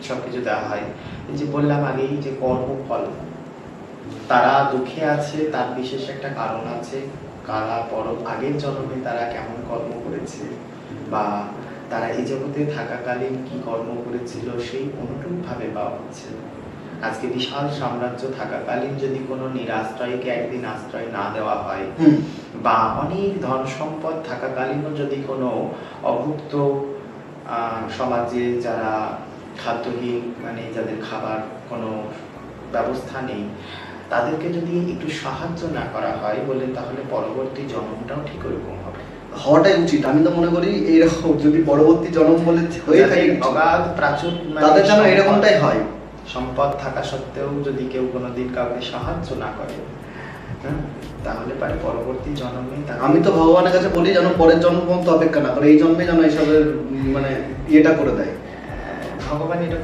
সবকিছু দেওয়া হয়। এই যে বললাম আগেই যে কর্মফল, তারা দুঃখে আছে তার বিশেষ একটা কারণ আছে। কারা আগের জন্মে তারা কেমন কর্ম করেছে বা তারা এই জগতে থাকাকালীন কি কর্ম করেছিল সেই অনুরূপভাবে পাওয়া হচ্ছে। আজকে বিশাল সাম্রাজ্য থাকাকালীন যদি কোনো নিরাশ্রয়কে একদিন আশ্রয় না দেওয়া হয় বা অনেক ধন সম্পদ থাকাকালীনও যদি কোনো অভুক্ত সমাজে যারা খাদ্যহীন, মানে যাদের খাবার কোনো ব্যবস্থা নেই, তাদেরকে যদি একটু সাহায্য না করা হয় বলে, তাহলে পরবর্তী জন্মটাও ঠিক ওরকম হবে, হওয়াটাই উচিত। আমি তো মনে করি এইরকম যদি পরবর্তী জন্ম বলে হয়ে থাকে, অগাধ প্রাচুর তাদের যেন এরকমটাই হয়। সম্পদ থাকা সত্ত্বেও যদি কেউ কোনোদিন কাউকে সাহায্য না করে, তাহলে পারে পরবর্তী জন্মে। আমি তো ভগবানের কাছে বলি যেন পরের জন্ম পর্যন্ত অপেক্ষা না করে, এই জন্মে যেন এসবের মানে ইয়েটা করে দেয়। ভগবান এটা